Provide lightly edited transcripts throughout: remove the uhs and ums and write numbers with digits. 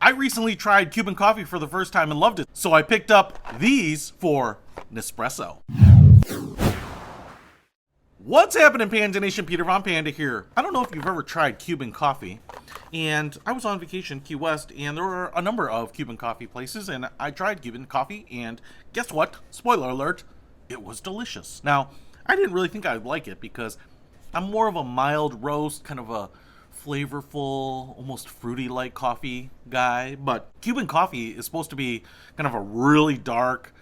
I recently tried Cuban coffee for the first time and loved it, so I picked up these for Nespresso. What's happening, Panda Nation? Peter Von Panda here. I don't know if you've ever tried Cuban coffee, and I was on vacation in Key West, and there were a number of Cuban coffee places, and I tried Cuban coffee, and guess what? Spoiler alert, it was delicious. Now, I didn't really think I'd like it because I'm more of a mild roast, kind of a flavorful, almost fruity-like coffee guy, but Cuban coffee is supposed to be kind of a really dark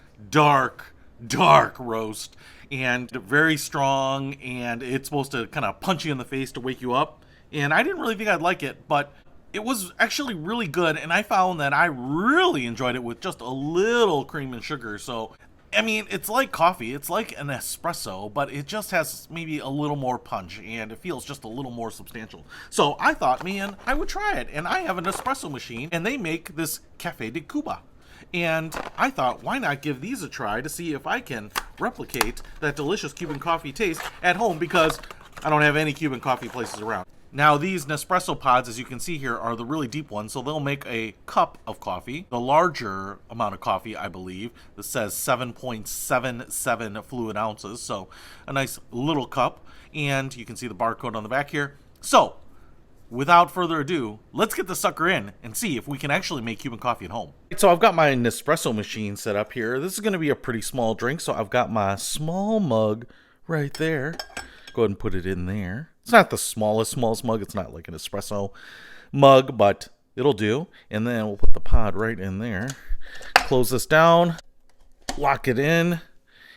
roast, and very strong, and it's supposed to kind of punch you in the face to wake you up. And I didn't really think I'd like it, but it was actually really good, and I found that I really enjoyed it with just a little cream and sugar. So I mean, it's like coffee, it's like an espresso, but it just has maybe a little more punch, and it feels just a little more substantial. So I thought, man, I would try it, and I have an espresso machine, and they make this Café de Cuba. And I thought, why not give these a try to see if I can replicate that delicious Cuban coffee taste at home, because I don't have any Cuban coffee places around. Now, these Nespresso pods, as you can see here, are the really deep ones, so they'll make a cup of coffee. The larger amount of coffee, I believe, this says 7.77 fluid ounces, so a nice little cup, and you can see the barcode on the back here. So, without further ado, let's get the sucker in and see if we can actually make Cuban coffee at home. So I've got my Nespresso machine set up here. This is going to be a pretty small drink, so I've got my small mug right there. Go ahead and put it in there. It's not the smallest mug. It's not like an espresso mug, but it'll do. And then we'll put the pod right in there. Close this down, lock it in,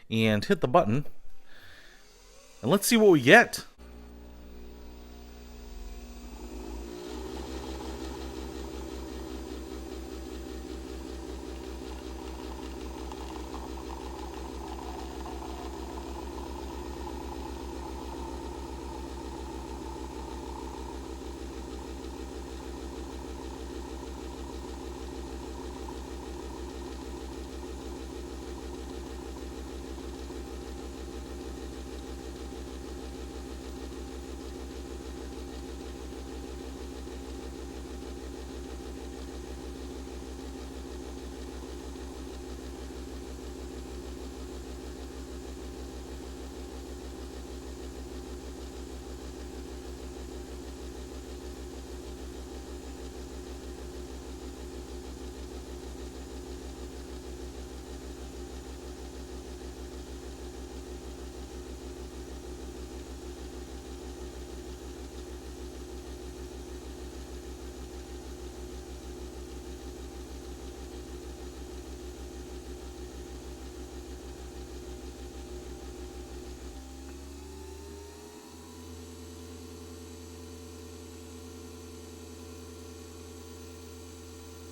and hit the button. And let's see what we get.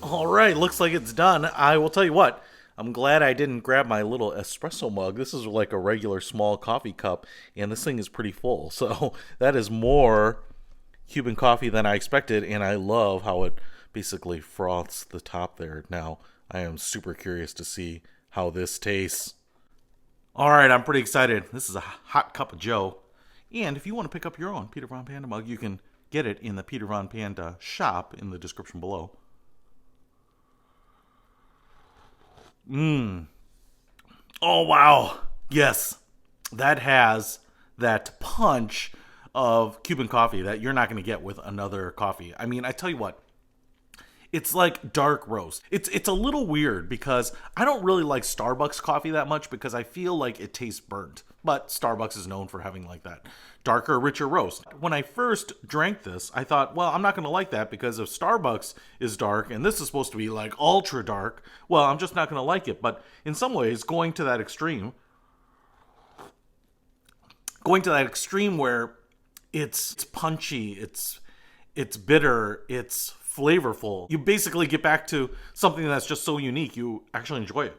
All right, looks like it's done. I will tell you what, I'm glad I didn't grab my little espresso mug. This is like a regular small coffee cup, and this thing is pretty full. So that is more Cuban coffee than I expected, and I love how it basically froths the top there. Now, I am super curious to see how this tastes. All right, I'm pretty excited. This is a hot cup of joe. And if you want to pick up your own Peter Von Panda mug, you can get it in the Peter Von Panda shop in the description below. Oh, wow. Yes, that has that punch of Cuban coffee that you're not going to get with another coffee. I mean, I tell you what, it's like dark roast. It's a little weird because I don't really like Starbucks coffee that much because I feel like it tastes burnt. But Starbucks is known for having like that darker, richer roast. When I first drank this, I thought, well, I'm not going to like that because if Starbucks is dark and this is supposed to be like ultra dark, well, I'm just not going to like it. But in some ways, going to that extreme where it's punchy, it's bitter, it's flavorful. You basically get back to something that's just so unique, you actually enjoy it.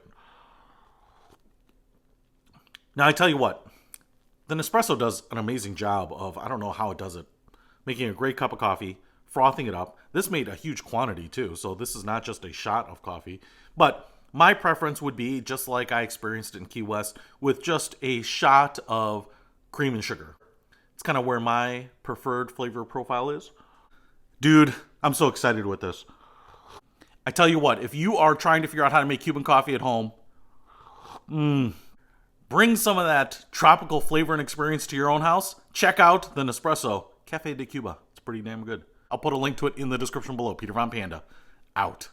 Now, I tell you what, the Nespresso does an amazing job of, I don't know how it does it, making a great cup of coffee, frothing it up. This made a huge quantity too, so this is not just a shot of coffee. But my preference would be, just like I experienced in Key West, with just a shot of cream and sugar. It's kind of where my preferred flavor profile is. Dude, I'm so excited with this. I tell you what, if you are trying to figure out how to make Cuban coffee at home, bring some of that tropical flavor and experience to your own house. Check out the Nespresso Café de Cuba. It's pretty damn good. I'll put a link to it in the description below. Peter Von Panda, out.